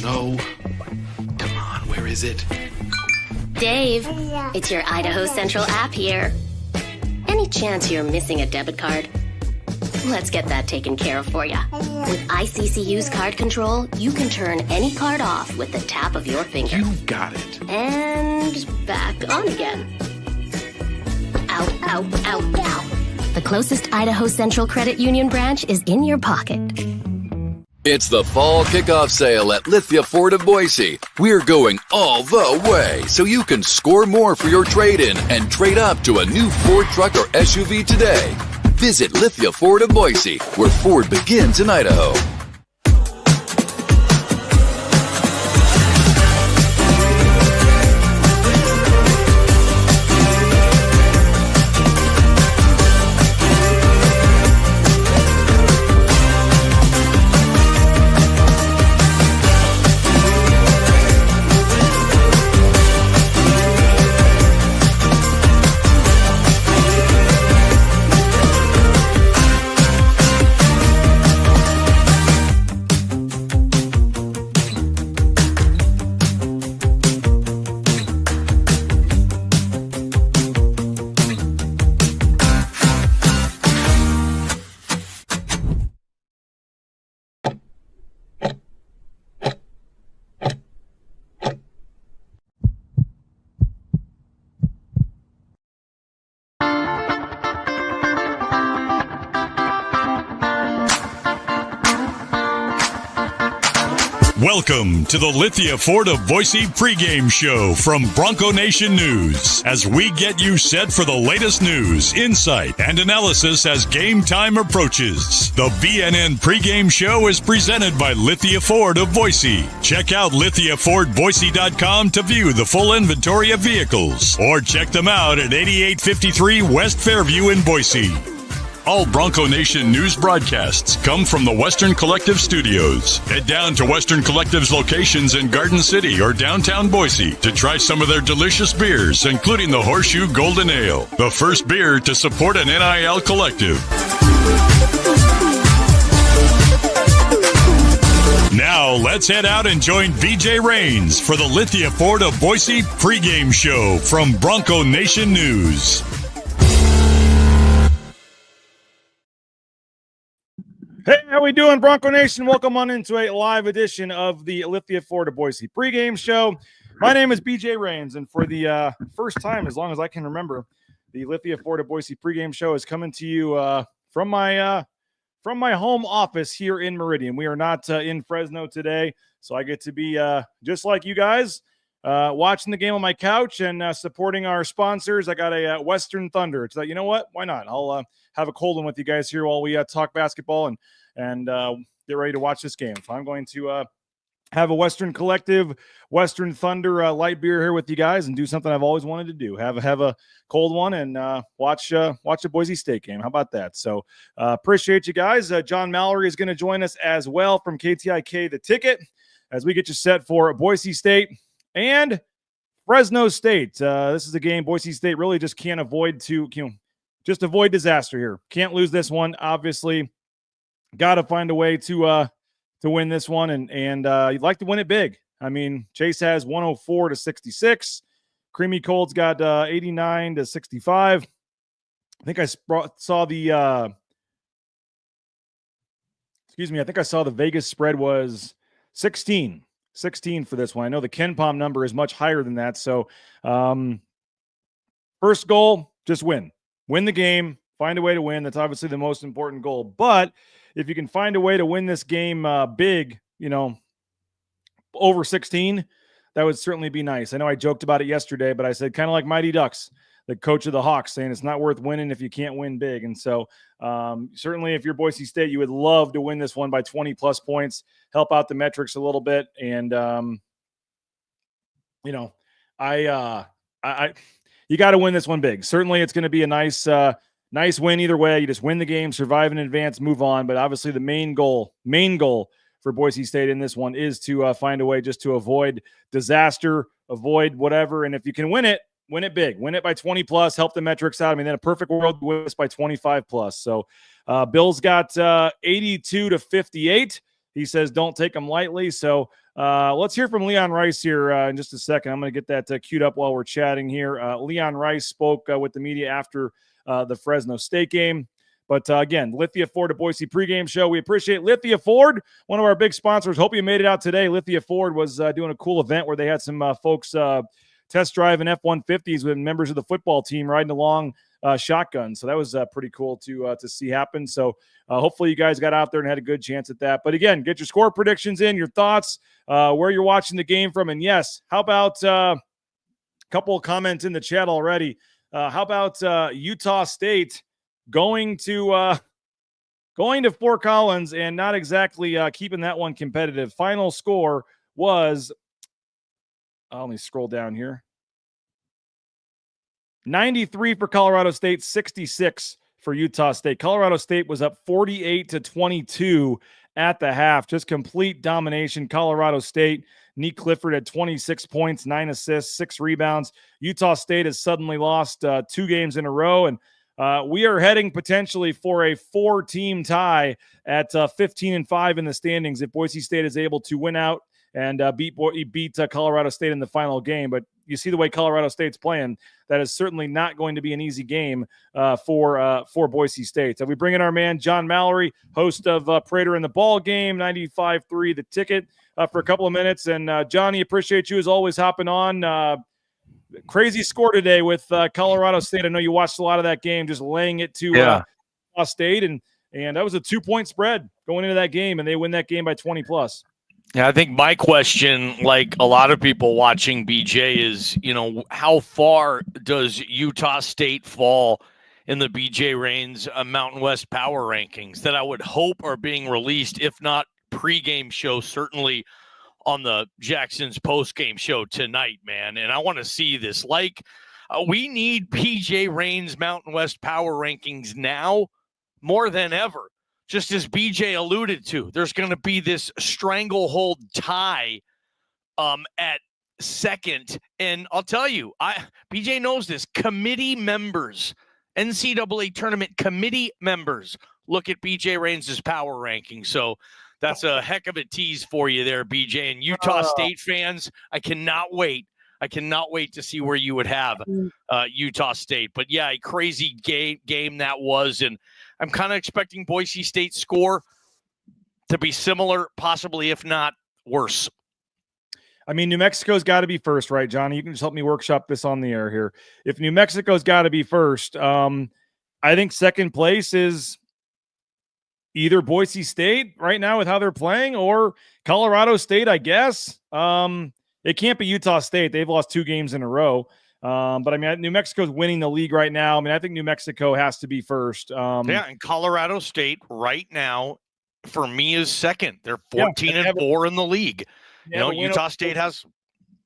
No. Come on, where is it? Dave, it's your Idaho Central app here. Any chance you're missing a debit card? Let's get that taken care of for you. With ICCU's card control, you can turn any card off with the tap of your finger. You got it. And back on again. Out, out, out, out. The closest Idaho Central Credit Union branch is in your pocket. It's the fall kickoff sale at Lithia Ford of Boise. We're going all the way so you can score more for your trade-in and trade up to a new Ford truck or SUV today. Visit Lithia Ford of Boise, where Ford begins in Idaho. Welcome to the Lithia Ford of Boise pregame show from Bronco Nation News, as we get you set for the latest news, insight, and analysis as game time approaches. The BNN pregame show is presented by Lithia Ford of Boise. Check out lithiafordboise.com to view the full inventory of vehicles, or check them out at 8853 West Fairview in Boise. All Bronco Nation news broadcasts come from the Western Collective Studios. Head down to Western Collective's locations in Garden City or downtown Boise to try some of their delicious beers, including the Horseshoe Golden Ale, the first beer to support an NIL collective. Now, let's head out and join BJ Rains for the Lithia Ford of Boise pregame show from Bronco Nation News. Hey, how we doing, Bronco Nation? Welcome on into a live edition of the Lithia Ford of Boise pregame show. My name is BJ Rains, and for the first time, as long as I can remember, the Lithia Ford of Boise pregame show is coming to you from my home office here in Meridian. We are not in Fresno today, so I get to be just like you guys, watching the game on my couch and supporting our sponsors. I got a Western Thunder. It's like, you know what? Why not? I'll have a cold one with you guys here while we talk basketball and get ready to watch this game. So I'm going to have a Western Collective, Western Thunder light beer here with you guys and do something I've always wanted to do. Have a cold one and watch a Boise State game. How about that? So appreciate you guys. John Mallory is going to join us as well from KTIK The Ticket as we get you set for Boise State and Fresno State. This is a game Boise State really just can't avoid just avoid disaster here. Can't lose this one, obviously. Got to find a way to win this one, and you'd like to win it big. I mean, Chase has 104-66. Creamy Cold's got 89-65. I think I saw the I think I saw the Vegas spread was 16 for this one. I know the KenPom number is much higher than that. So first goal, just win the game, find a way to win. That's obviously the most important goal. But if you can find a way to win this game big, over 16, that would certainly be nice. I know I joked about it yesterday, but I said kind of like Mighty Ducks, the coach of the Hawks, saying it's not worth winning if you can't win big. And so certainly if you're Boise State, you would love to win this one by 20-plus points, help out the metrics a little bit. And, you got to win this one big. Certainly it's going to be a nice win either way. You just win the game, survive in advance, move on. But obviously the main goal for Boise State in this one is to find a way just to avoid disaster, avoid whatever. And if you can win it big, win it by 20 plus, help the metrics out. I mean, in a perfect world, win this by 25 plus. So Bill's got 82-58. He says, don't take them lightly. So let's hear from Leon Rice here in just a second. I'm going to get that queued up while we're chatting here. Leon Rice spoke with the media after the Fresno State game. But again, Lithia Ford, a Boise pregame show. We appreciate Lithia Ford, one of our big sponsors. Hope you made it out today. Lithia Ford was doing a cool event where they had some folks test drive in F-150s with members of the football team riding along shotgun. So that was pretty cool to see happen. So hopefully you guys got out there and had a good chance at that. But again, get your score predictions in, your thoughts, where you're watching the game from. And yes, how about a couple of comments in the chat already? How about Utah State going to Fort Collins and not exactly keeping that one competitive? Final score was, let me scroll down here, 93 for Colorado State, 66 for Utah State. Colorado State was up 48-22 at the half. Just complete domination. Colorado State, Nick Clifford had 26 points, 9 assists, 6 rebounds. Utah State has suddenly lost 2 games in a row, and we are heading potentially for a 4-team tie at 15-5 in the standings if Boise State is able to win out and beat Colorado State in the final game. But you see the way Colorado State's playing, that is certainly not going to be an easy game for Boise State. So we bring in our man, John Mallory, host of Prater in the Ball Game, 95.3 The Ticket, for a couple of minutes. And Johnny, appreciate you as always hopping on. Crazy score today with Colorado State. I know you watched a lot of that game, just laying it to Utah State, and that was a 2-point spread going into that game, and they win that game by 20+. Yeah, I think my question, like a lot of people watching BJ, is, how far does Utah State fall in the BJ Rains Mountain West Power Rankings that I would hope are being released, if not pregame show, certainly on the Jackson's postgame show tonight, man. And I want to see this. We need BJ Rains Mountain West Power Rankings now more than ever. Just as BJ alluded to, there's going to be this stranglehold tie at second. And I'll tell you, BJ knows this. Committee members, NCAA tournament committee members, look at BJ Rains' power ranking. So that's a heck of a tease for you there, BJ. And Utah State fans, I cannot wait. I cannot wait to see where you would have Utah State. But, yeah, a crazy game that was. And I'm kind of expecting Boise State's score to be similar, possibly, if not worse. I mean, New Mexico's got to be first, right, Johnny? You can just help me workshop this on the air here. If New Mexico's got to be first, I think second place is either Boise State right now with how they're playing, or Colorado State, I guess. It can't be Utah State. They've lost 2 games in a row. But, I mean, New Mexico's winning the league right now. I mean, I think New Mexico has to be first. And Colorado State right now, for me, is second. They're 14-4 in the league. Utah State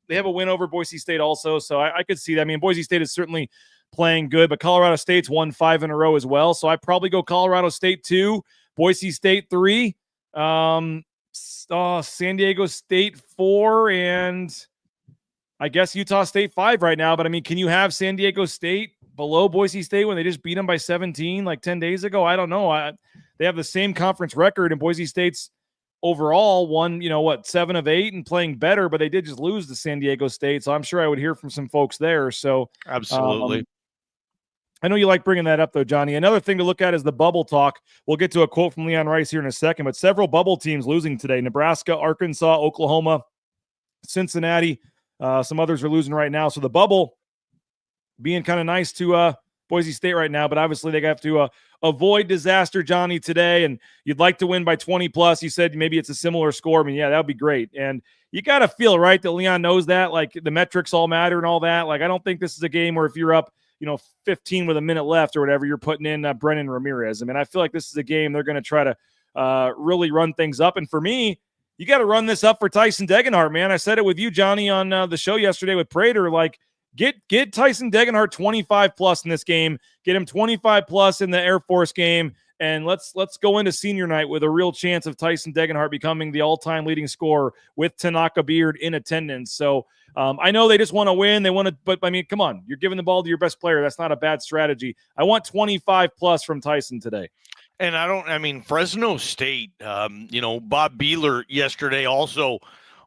they have a win over Boise State also, so I could see that. I mean, Boise State is certainly playing good, but Colorado State's won 5 in a row as well. So I probably go Colorado State 2, Boise State 3, San Diego State 4, and I guess Utah State 5 right now. But I mean, can you have San Diego State below Boise State when they just beat them by 17 like 10 days ago? I don't know. They have the same conference record, and Boise State's overall won, 7 of 8 and playing better, but they did just lose to San Diego State. So I'm sure I would hear from some folks there. So absolutely. I know you like bringing that up, though, Johnny. Another thing to look at is the bubble talk. We'll get to a quote from Leon Rice here in a second, but several bubble teams losing today. Nebraska, Arkansas, Oklahoma, Cincinnati. Some others are losing right now. So the bubble being kind of nice to Boise State right now, but obviously they have to avoid disaster, Johnny, today. And you'd like to win by 20+. You said maybe it's a similar score. I mean, yeah, that would be great. And you got to feel, right, that Leon knows that. Like, the metrics all matter and all that. Like, I don't think this is a game where if you're up, 15 with a minute left or whatever, you're putting in Brennan Ramirez. I mean, I feel like this is a game they're going to try to really run things up. And for me, you got to run this up for Tyson Degenhart, man. I said it with you, Johnny, on the show yesterday with Prater. Like, get Tyson Degenhart 25+ in this game. Get him 25+ in the Air Force game. And let's go into senior night with a real chance of Tyson Degenhart becoming the all-time leading scorer with Tanaka Beard in attendance. So I know they just want to win. They want to, but I mean, come on, you're giving the ball to your best player. That's not a bad strategy. I want 25+ from Tyson today. And I mean, Fresno State, Bob Beeler yesterday also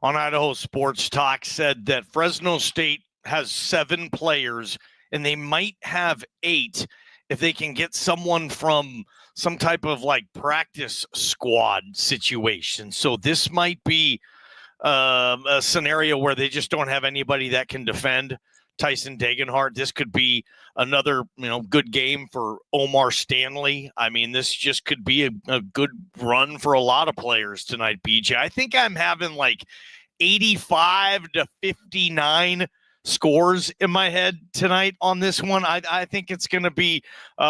on Idaho Sports Talk said that Fresno State has 7 players and they might have 8 if they can get someone from some type of like practice squad situation. So this might be a scenario where they just don't have anybody that can defend Tyson Degenhart. This could be another, good game for Omar Stanley. I mean, this just could be a good run for a lot of players tonight, BJ. I think I'm having like 85 to 59 scores in my head tonight on this one. I think it's going to be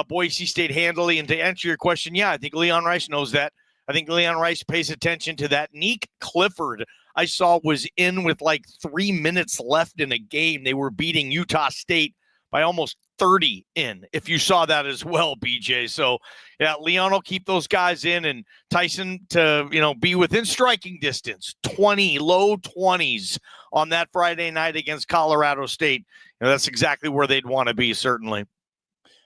Boise State handily. And to answer your question, yeah, I think Leon Rice knows that. I think Leon Rice pays attention to that. Nick Clifford, I saw, was in with like 3 minutes left in a game. They were beating Utah State by almost 30 in, if you saw that as well, BJ. So, yeah, Leon will keep those guys in, and Tyson to, be within striking distance, low 20s on that Friday night against Colorado State. That's exactly where they'd want to be, certainly.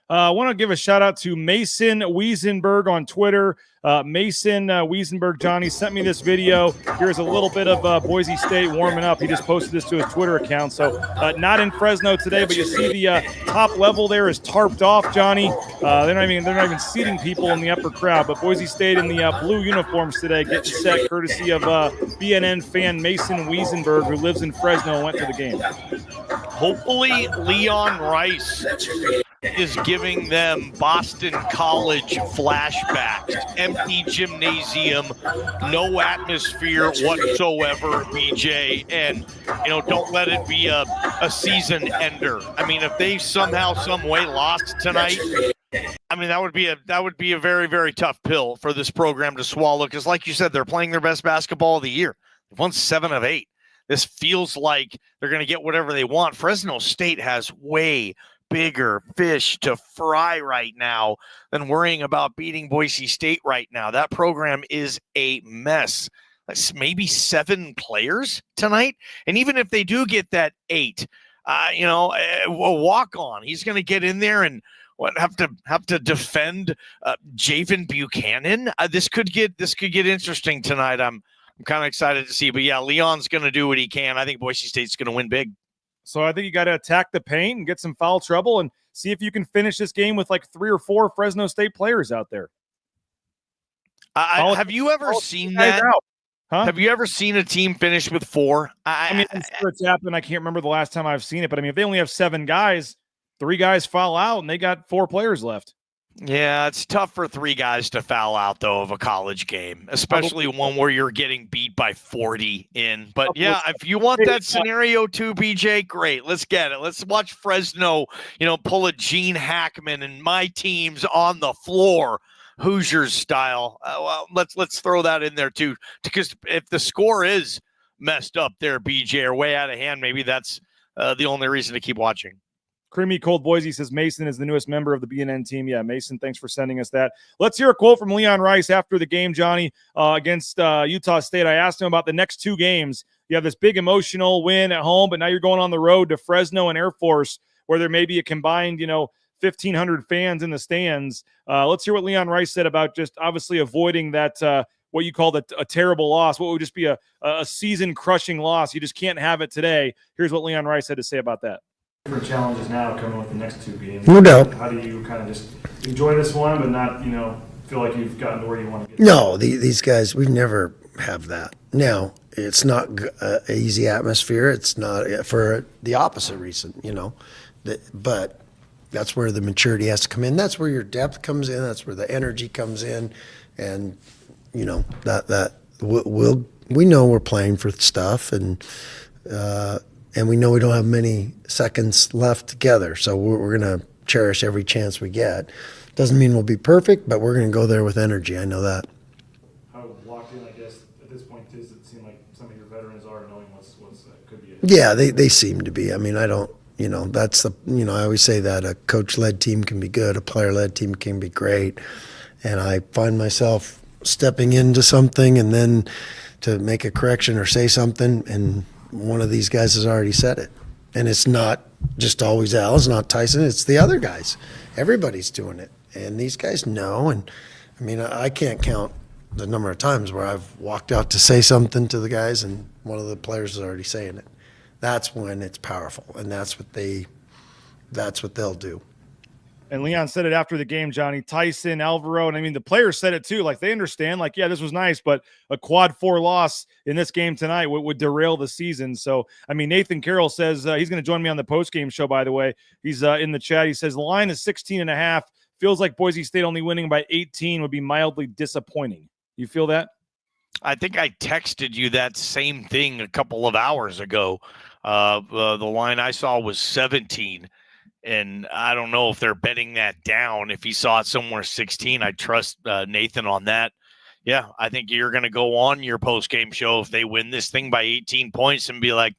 I want to give a shout out to Mason Wiesenberg on Twitter. Mason Wiesenberg, Johnny, sent me this video. Here's a little bit of Boise State warming up. He just posted this to his Twitter account. So not in Fresno today, but you see the top level there is tarped off, Johnny. They're not even seating people in the upper crowd. But Boise State in the blue uniforms today getting set courtesy of BNN fan Mason Wiesenberg, who lives in Fresno and went to the game. Hopefully Leon Rice is giving them Boston College flashbacks. Empty gymnasium, no atmosphere whatsoever, BJ, and don't let it be a season ender. I mean, if they somehow, some way lost tonight, I mean, that would be a very, very tough pill for this program to swallow, because like you said, they're playing their best basketball of the year. They've won 7 of 8. This feels like they're going to get whatever they want. Fresno State has way bigger fish to fry right now than worrying about beating Boise State right now. That program is a mess. That's maybe 7 players tonight. And even if they do get that 8, a walk-on, he's going to get in there and have to defend Javen Buchanan. This could get interesting tonight. I'm kind of excited to see. But yeah, Leon's going to do what he can. I think Boise State's going to win big. So I think you got to attack the paint and get some foul trouble and see if you can finish this game with like 3 or 4 Fresno State players out there. Have you ever seen that? Huh? Have you ever seen a team finish with 4? I'm sure it's happened. I can't remember the last time I've seen it, but I mean, if they only have 7 guys, 3 guys foul out and they got 4 players left. Yeah, it's tough for 3 guys to foul out, though, of a college game, especially one where you're getting beat by 40 in. But, yeah, if you want that scenario too, BJ, great. Let's get it. Let's watch Fresno, pull a Gene Hackman and my team's on the floor, Hoosiers style. Well, let's throw that in there, too, because if the score is messed up there, BJ, or way out of hand, maybe that's the only reason to keep watching. Creamy Cold Boise says Mason is the newest member of the BNN team. Yeah, Mason, thanks for sending us that. Let's hear a quote from Leon Rice after the game, Johnny, against Utah State. I asked him about the next 2 games. You have this big emotional win at home, but now you're going on the road to Fresno and Air Force, where there may be a combined, 1,500 fans in the stands. Let's hear what Leon Rice said about just obviously avoiding that what you called a terrible loss, what would just be a season-crushing loss. You just can't have it today. Here's what Leon Rice had to say about that. Different challenges now coming with the next 2 games. No doubt. How do you kind of just enjoy this one, but not, feel like you've gotten to where you want to get? No, these guys, we never have that. Now, it's not an easy atmosphere. It's not for the opposite reason, but that's where the maturity has to come in. That's where your depth comes in. That's where the energy comes in, and that we know we're playing for stuff, and we know we don't have many seconds left together, so we're going to cherish every chance we get. Doesn't mean we'll be perfect, but we're going to go there with energy. I know that. How locked in, I guess, at this point does it seem like some of your veterans are knowing what's could be? Yeah, they seem to be. I mean, I don't. That's the. I always say that a coach-led team can be good, a player-led team can be great, and I find myself stepping into something and then to make a correction or say something, and one of these guys has already said it. And it's not just always Al, it's not Tyson, it's the other guys. Everybody's doing it. And these guys know, and I mean, I can't count the number of times where I've walked out to say something to the guys and one of the players is already saying it. That's when it's powerful, and that's what they'll do. And Leon said it after the game, Johnny. Tyson, Alvaro, and I mean, the players said it too. Like, they understand, like, yeah, this was nice, but a quad 4 loss in this game tonight would derail the season. So, I mean, Nathan Carroll says he's going to join me on the post-game show, by the way. He's in the chat. He says the line is 16.5. Feels like Boise State only winning by 18 would be mildly disappointing. You feel that? I think I texted you that same thing a couple of hours ago. The line I saw was 17. And I don't know if they're betting that down. If he saw it somewhere 16, I trust Nathan on that. Yeah, I think you're going to go on your post-game show if they win this thing by 18 points and be like,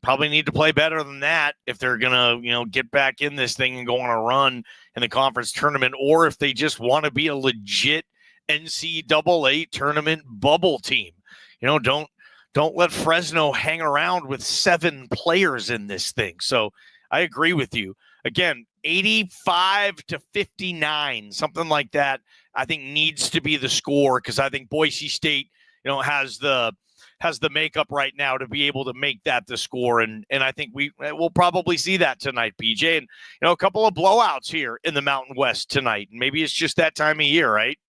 probably need to play better than that if they're going to, get back in this thing and go on a run in the conference tournament, or if they just want to be a legit NCAA tournament bubble team. Don't let Fresno hang around with 7 players in this thing. So I agree with you. Again, 85-59, something like that, I think needs to be the score, because I think Boise State, has the makeup right now to be able to make that the score. And I think we'll probably see that tonight, BJ. And, a couple of blowouts here in the Mountain West tonight. Maybe it's just that time of year, right?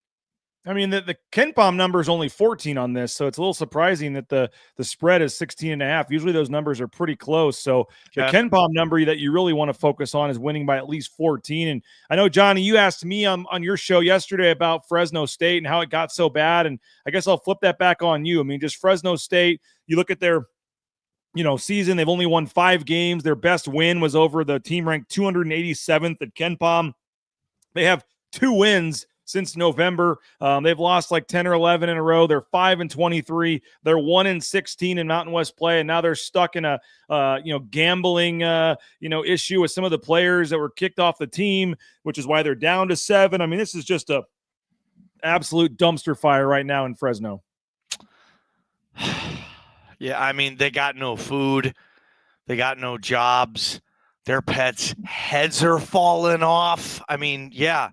I mean, the KenPom number is only 14 on this, so it's a little surprising that the spread is 16.5. Usually those numbers are pretty close. So the KenPom number that you really want to focus on is winning by at least 14. And I know, Johnny, you asked me on your show yesterday about Fresno State and how it got so bad, and I guess I'll flip that back on you. I mean, just Fresno State, you look at their season, they've only won 5 games. Their best win was over the team ranked 287th at KenPom. They have 2 wins since November. They've lost like 10 or 11 in a row. They're 5-23. They're 1-16 in Mountain West play, and now they're stuck in a gambling issue with some of the players that were kicked off the team, which is why they're down to 7. I mean, this is just a absolute dumpster fire right now in Fresno. Yeah, I mean, they got no food. They got no jobs. Their pets' heads are falling off. I mean, yeah.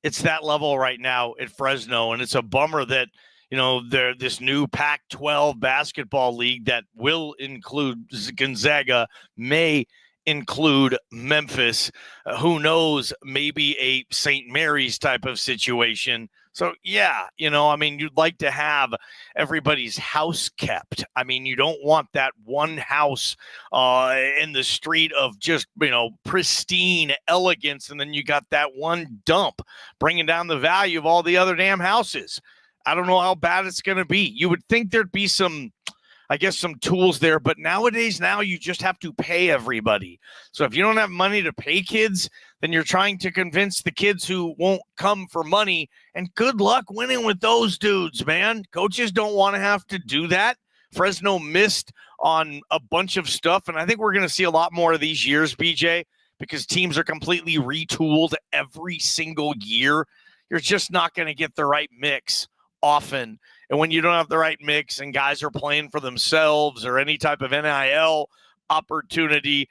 It's that level right now at Fresno, and it's a bummer that, they're this new Pac-12 basketball league that will include Gonzaga, may include Memphis. Who knows, maybe a St. Mary's type of situation. So, yeah, you'd like to have everybody's house kept. I mean, you don't want that one house in the street of just, pristine elegance, and then you got that one dump bringing down the value of all the other damn houses. I don't know how bad it's going to be. You would think there'd be some tools there, but nowadays you just have to pay everybody. So if you don't have money to pay kids, then you're trying to convince the kids who won't come for money, and good luck winning with those dudes, man. Coaches don't want to have to do that. Fresno missed on a bunch of stuff, and I think we're going to see a lot more of these years, BJ, because teams are completely retooled every single year. You're just not going to get the right mix often. And when you don't have the right mix and guys are playing for themselves or any type of NIL opportunity,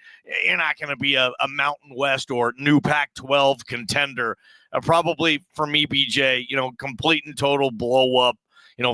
you're not going to be a Mountain West or new Pac-12 contender. Probably for me, BJ, complete and total blow up.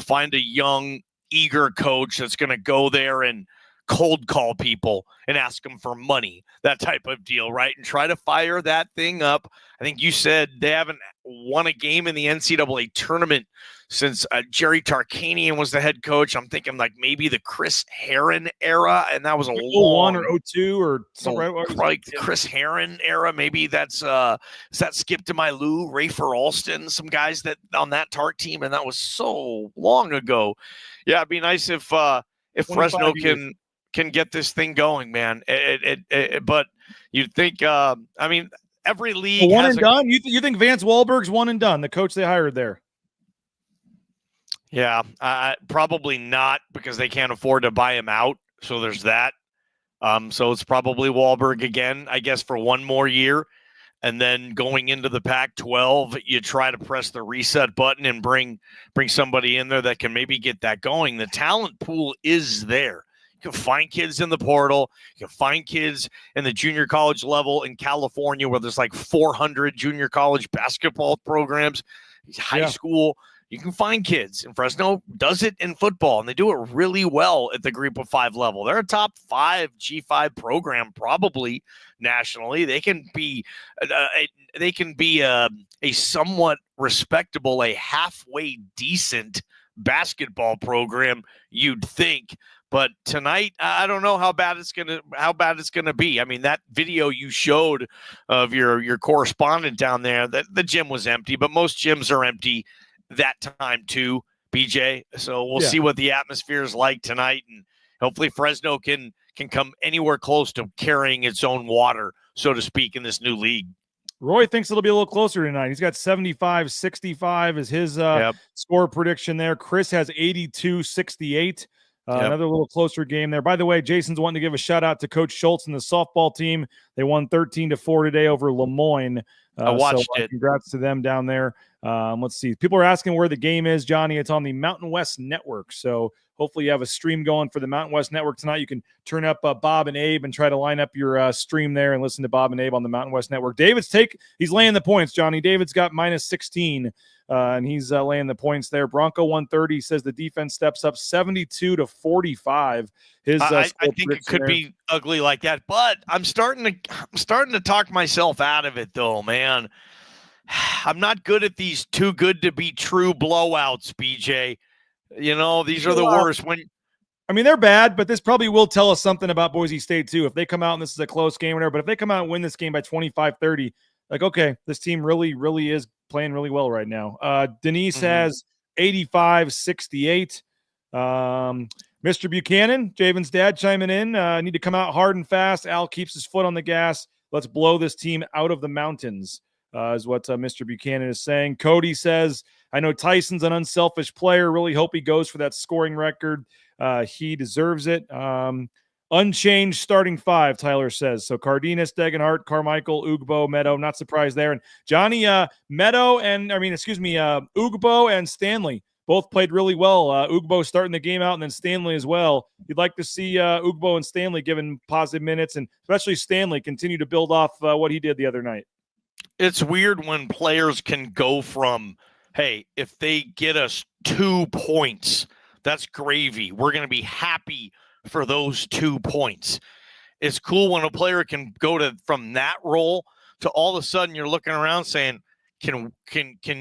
Find a young, eager coach that's going to go there and cold call people and ask them for money, that type of deal, right? And try to fire that thing up. I think you said they haven't won a game in the NCAA tournament since Jerry Tarkanian was the head coach. I'm thinking like maybe the Chris Herron era, and that was a 01 or 02 or something. Like Chris Herron era. Maybe that's is that Skip to My Lou, Rafer Alston, some guys that on that Tark team, and that was so long ago. Yeah, it'd be nice if Fresno can get this thing going, man. But you'd think, every league one and done. You think Vance Wahlberg's one and done? The coach they hired there. Yeah, probably not, because they can't afford to buy him out. So there's that. So it's probably Wahlberg again, I guess, for one more year. And then going into the Pac-12, you try to press the reset button and bring somebody in there that can maybe get that going. The talent pool is there. You can find kids in the portal. You can find kids in the junior college level in California, where there's like 400 junior college basketball programs. high school. You can find kids, and Fresno does it in football, and they do it really well at the group of 5 level. They're a top 5 G5 program, probably nationally. They can be a somewhat respectable, a halfway decent basketball program, you'd think. But tonight, I don't know how bad it's gonna be. I mean, that video you showed of your correspondent down there, that the gym was empty, but most gyms are empty that time too, BJ. So we'll see what the atmosphere is like tonight, and hopefully Fresno can come anywhere close to carrying its own water, so to speak, in this new league. Roy thinks it'll be a little closer tonight. He's got 75-65 as his score prediction there. Chris has 82-68. Another little closer game there. By the way, Jason's wanting to give a shout out to Coach Schultz and the softball team. They won 13-4 today over Lemoyne. I watched it. Congrats to them down there. Let's see. People are asking where the game is, Johnny. It's on the Mountain West Network. So hopefully you have a stream going for the Mountain West Network tonight. You can turn up Bob and Abe and try to line up your stream there and listen to Bob and Abe on the Mountain West Network. David's he's laying the points, Johnny. David's got -16, and he's laying the points there. Bronco 130 says the defense steps up 72-45. I think it could be ugly like that, but I'm starting to talk myself out of it, though, man. I'm not good at these too good to be true blowouts, BJ. You know, these are the worst. I mean, they're bad, but this probably will tell us something about Boise State too. If they come out and this is a close game or whatever, but if they come out and win this game by 25-30, like, okay, this team really, really is playing really well right now. Denise has 85-68. Mr. Buchanan, Javen's dad, chiming in. Need to come out hard and fast. Al keeps his foot on the gas. Let's blow this team out of the mountains, is what Mr. Buchanan is saying. Cody says, I know Tyson's an unselfish player. Really hope he goes for that scoring record. He deserves it. Unchanged starting 5, Tyler says. So Cardenas, Degenhart, Carmichael, Ugbo, Meadow. Not surprised there. And Johnny, Ugbo and Stanley both played really well. Ugbo starting the game out, and then Stanley as well. You'd like to see Ugbo and Stanley given positive minutes, and especially Stanley continue to build off what he did the other night. It's weird when players can go from, hey, if they get us 2 points, that's gravy. We're going to be happy for those 2 points. It's cool when a player can go from that role to all of a sudden you're looking around saying, can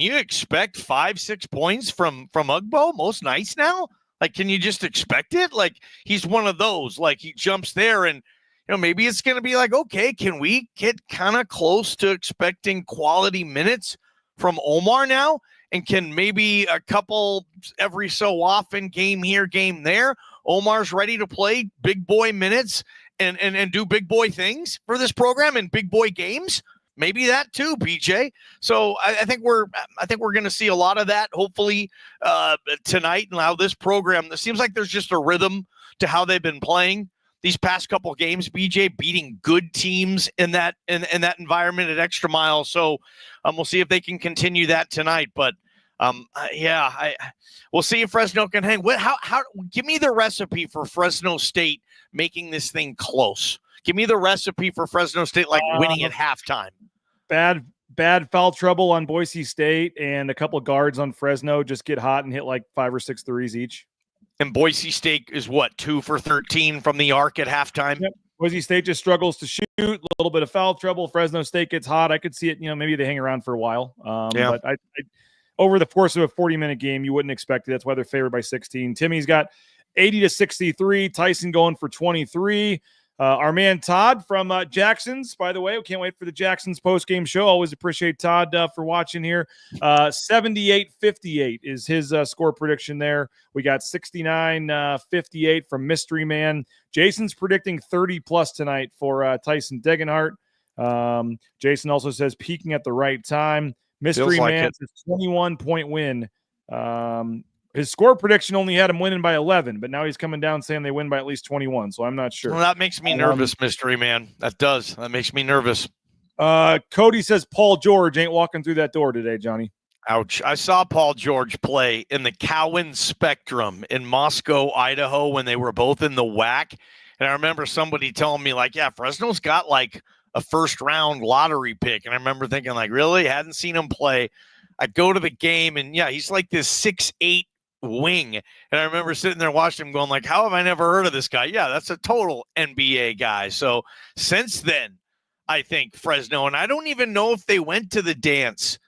you expect 5-6 points from Ugbo most nights now? Like, can you just expect it? Like, he's one of those, like, he jumps there, and maybe it's going to be like, okay, can we get kind of close to expecting quality minutes from Omar now? And can maybe a couple every so often, game here, game there, Omar's ready to play big boy minutes and do big boy things for this program and big boy games? Maybe that too, BJ. So I think we're going to see a lot of that hopefully tonight. And how this program, it seems like there's just a rhythm to how they've been playing these past couple of games, BJ, beating good teams in that environment at Extra Mile. So we'll see if they can continue that tonight. But we'll see if Fresno can hang. How? Give me the recipe for Fresno State making this thing close. Give me the recipe for Fresno State winning at halftime. Bad foul trouble on Boise State, and a couple of guards on Fresno just get hot and hit like 5 or 6 threes each. And Boise State is what, 2 for 13 from the arc at halftime? Yep. Boise State just struggles to shoot, a little bit of foul trouble. Fresno State gets hot. I could see it, maybe they hang around for a while. But I over the course of a 40-minute game, you wouldn't expect it. That's why they're favored by 16. Timmy's got 80-63. Tyson going for 23. Our man Todd from Jackson's, by the way, we can't wait for the Jackson's post-game show. Always appreciate Todd for watching here. 78-58 is his score prediction there. We got 69-58 from Mystery Man. Jason's predicting 30-plus tonight for Tyson Degenhart. Jason also says peaking at the right time. Mystery Man says 21-point win. His score prediction only had him winning by 11, but now he's coming down saying they win by at least 21, so I'm not sure. Well, that makes me nervous, Mystery Man. That does. That makes me nervous. Cody says Paul George ain't walking through that door today, Johnny. Ouch. I saw Paul George play in the Cowan Spectrum in Moscow, Idaho, when they were both in the WAC. And I remember somebody telling me, Fresno's got a first-round lottery pick. And I remember thinking, really? Hadn't seen him play. I go to the game, and yeah, he's like this 6'8" wing. And I remember sitting there watching him going like, how have I never heard of this guy? Yeah, that's a total NBA guy. So since then, I think Fresno, and I don't even know if they went to the dance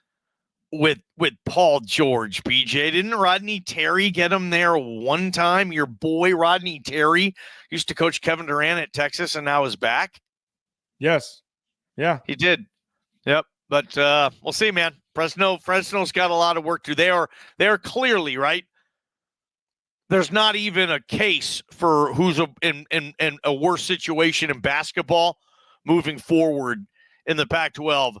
with Paul George, BJ. Didn't Rodney Terry get him there one time? Your boy Rodney Terry used to coach Kevin Durant at Texas and now is back. Yes. Yeah. He did. Yep. But we'll see, man. Fresno's got a lot of work to do. They are clearly, right? There's not even a case for who's in a worse situation in basketball moving forward in the Pac-12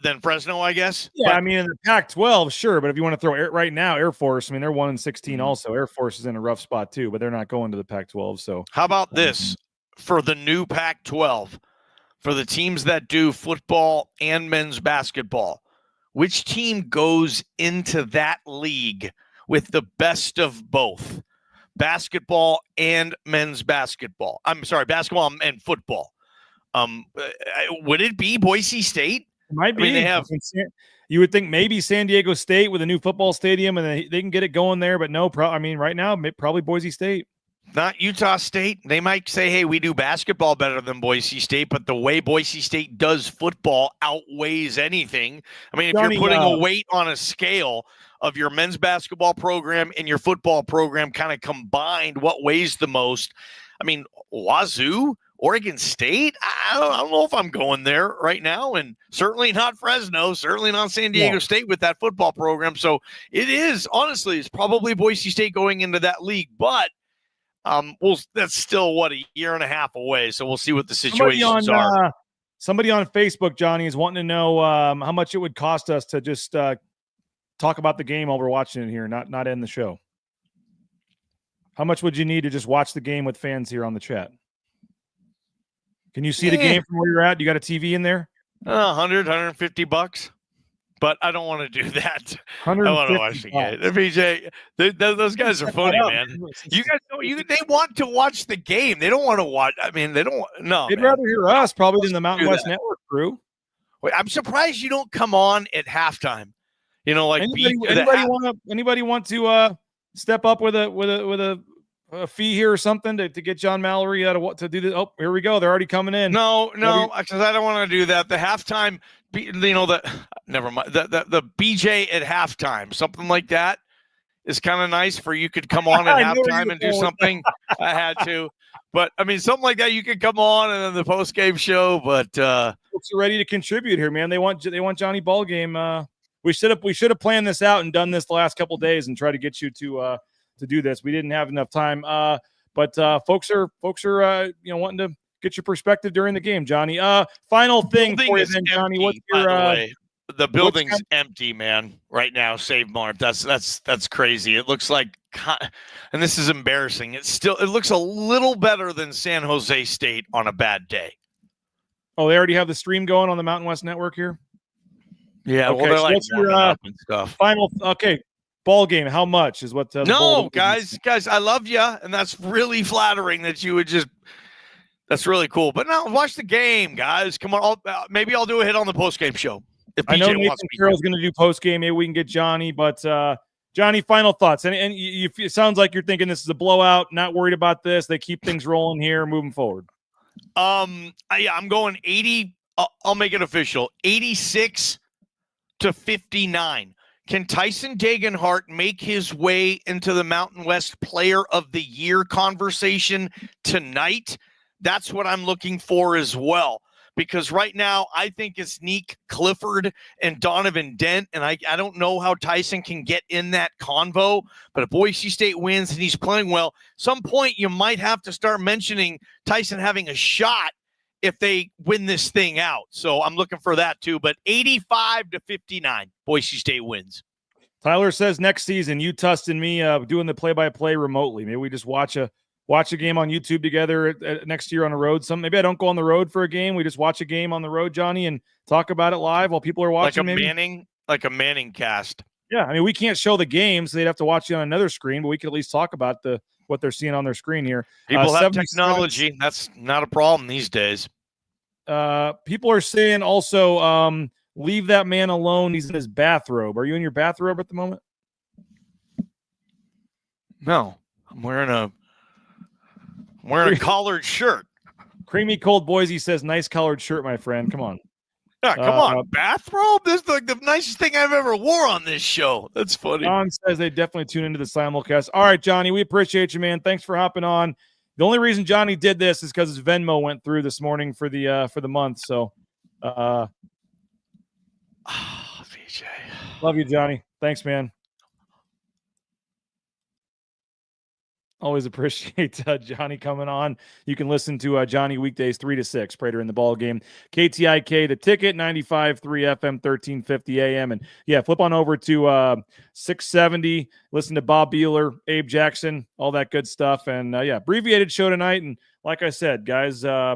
than Fresno, I guess. Yeah, but, I mean, in the Pac-12, sure, but if you want to throw right now, Air Force, I mean, they're 1-16 also. Air Force is in a rough spot too, but they're not going to the Pac-12. So how about this for the new Pac-12, for the teams that do football and men's basketball? Which team goes into that league with the best of both basketball and men's basketball? I'm sorry, basketball and football. Would it be Boise State? it might be. I mean, they have. You would think maybe San Diego State with a new football stadium, and they can get it going there. But no, I mean, right now, probably Boise State. Not Utah State. They might say, hey, we do basketball better than Boise State, but the way Boise State does football outweighs anything. I mean, if Johnny, you're putting a weight on a scale of your men's basketball program and your football program kind of combined, what weighs the most? I mean, Wazoo, Oregon State, I don't know if I'm going there right now, and certainly not Fresno, certainly not San Diego State with that football program. So it is, honestly, it's probably Boise State going into that league, but that's still a year and a half away. So we'll see what the situations are. Somebody on Facebook, Johnny, is wanting to know how much it would cost us to just talk about the game while we're watching it here, not end the show. How much would you need to just watch the game with fans here on the chat? Can you see the game from where you're at? You got a TV in there? $100-$150. But I don't want to do that. I want to watch the game. BJ, those guys are funny, man. You guys know they want to watch the game. They don't want to watch. I mean, they don't. No, they'd rather hear us probably than the Mountain West Network crew. Wait, I'm surprised you don't come on at halftime. You know, like anybody want to step up with a fee here or something to get John Mallory to do this? Oh, here we go. They're already coming in. No, because I don't want to do that. The halftime, never mind. The BJ at halftime, something like that is kind of nice for you could come on at halftime and do something. I had to, but I mean, something like that you could come on and then the post game show. But folks are ready to contribute here, man. They want Johnny Ballgame. We should have planned this out and done this the last couple of days and try to get you to do this. We didn't have enough time, but folks are wanting to get your perspective during the game, Johnny. Final thing for you, then, Johnny. What's your the building's empty, man, right now. Save Mark. That's crazy. It looks like, and this is embarrassing. It looks a little better than San Jose State on a bad day. Oh, they already have the stream going on the Mountain West Network here. Yeah, okay, well, they're so like your stuff. Final. Okay. Ball game. How much is what? No, guys, I love you, and that's really flattering that you would just. That's really cool. But now watch the game, guys. Come on, maybe I'll do a hit on the post game show. If I know Nathan Carroll's going to do post game. Maybe we can get Johnny. But Johnny, final thoughts. And it sounds like you're thinking this is a blowout. Not worried about this. They keep things rolling here, moving forward. I'm going 80. I'll make it official. 86-59. Can Tyson Degenhart make his way into the Mountain West Player of the Year conversation tonight? That's what I'm looking for as well. Because right now, I think it's Nick Clifford and Donovan Dent, and I don't know how Tyson can get in that convo. But if Boise State wins and he's playing well, some point you might have to start mentioning Tyson having a shot if they win this thing out. So I'm looking for that too. But 85-59, Boise State wins. Tyler says next season, you, Tust, and me doing the play-by-play remotely. Maybe we just watch a game on YouTube together next year on the road. Maybe I don't go on the road for a game. We just watch a game on the road, Johnny, and talk about it live while people are watching. Like a Manning cast. Yeah, I mean, we can't show the game, so they'd have to watch it on another screen, but we could at least talk about what they're seeing on their screen here. People have technology. That's not a problem these days. People are saying also Leave that man alone. He's in his bathrobe. Are you in your bathrobe at the moment? No, I'm wearing a collared shirt. Creamy Cold Boise says, nice colored shirt, my friend. Come on. Yeah, come on. Bathrobe? This is like the nicest thing I've ever wore on this show. That's funny. John says they definitely tune into the simulcast. All right, Johnny, we appreciate you, man. Thanks for hopping on. The only reason Johnny did this is because his Venmo went through this morning for the month. So, VJ. Love you, Johnny. Thanks, man. Always appreciate Johnny coming on. You can listen to Johnny weekdays 3 to 6. Prater in the ball game. KTIK, the ticket, 95.3 FM, 1350 AM. And yeah, flip on over to 670. Listen to Bob Beeler, Abe Jackson, all that good stuff. And yeah, abbreviated show tonight. And like I said, guys, I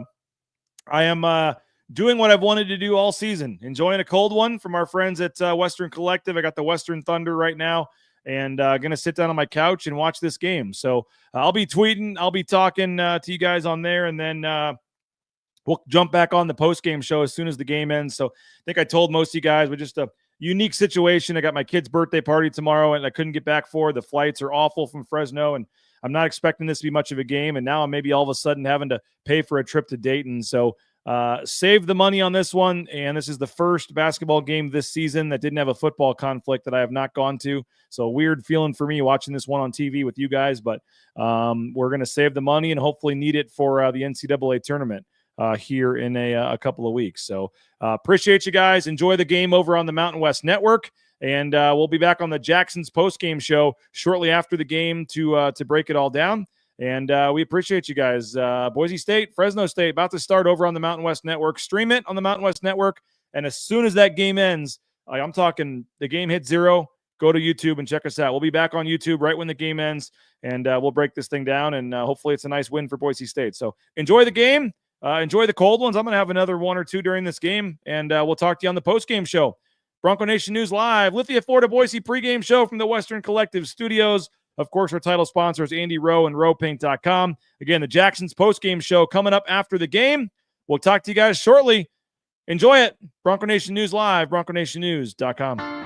am doing what I've wanted to do all season. Enjoying a cold one from our friends at Western Collective. I got the Western Thunder right now. And going to sit down on my couch and watch this game. So I'll be tweeting. I'll be talking to you guys on there. And then we'll jump back on the post-game show as soon as the game ends. So I think I told most of you guys, we're just a unique situation. I got my kid's birthday party tomorrow, and I couldn't get back for. The flights are awful from Fresno, and I'm not expecting this to be much of a game. And now I'm maybe all of a sudden having to pay for a trip to Dayton. So save the money on this one. And this is the first basketball game this season that didn't have a football conflict that I have not gone to. So weird feeling for me watching this one on TV with you guys, but we're going to save the money and hopefully need it for the NCAA tournament here in a couple of weeks. So appreciate you guys. Enjoy the game over on the Mountain West Network. And we'll be back on the Jackson's post-game show shortly after the game to break it all down. And we appreciate you guys. Boise State, Fresno State, about to start over on the Mountain West Network. Stream it on the Mountain West Network. And as soon as that game ends, I'm talking the game hits 0, go to YouTube and check us out. We'll be back on YouTube right when the game ends, and we'll break this thing down. And hopefully it's a nice win for Boise State. So enjoy the game. Enjoy the cold ones. I'm going to have another 1 or 2 during this game, and we'll talk to you on the post-game show. Bronco Nation News Live, Lithia Florida Boise pregame show from the Western Collective Studios. Of course, our title sponsors, Andy Rowe and RowePaint.com. Again, the Jackson's postgame show coming up after the game. We'll talk to you guys shortly. Enjoy it. Bronco Nation News Live, BroncoNationNews.com.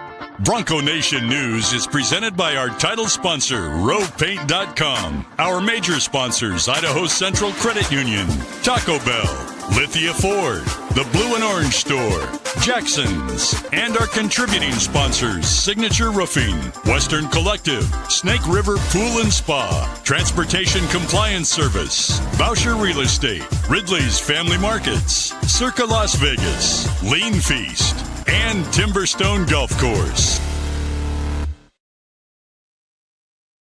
Bronco Nation News is presented by our title sponsor, RowePaint.com. Our major sponsors, Idaho Central Credit Union, Taco Bell, Lithia Ford, the Blue and Orange Store, Jackson's, and our contributing sponsors, Signature Roofing, Western Collective, Snake River Pool and Spa, Transportation Compliance Service, Boucher Real Estate, Ridley's Family Markets, Circa Las Vegas, Lean Feast, and Timberstone Golf Course.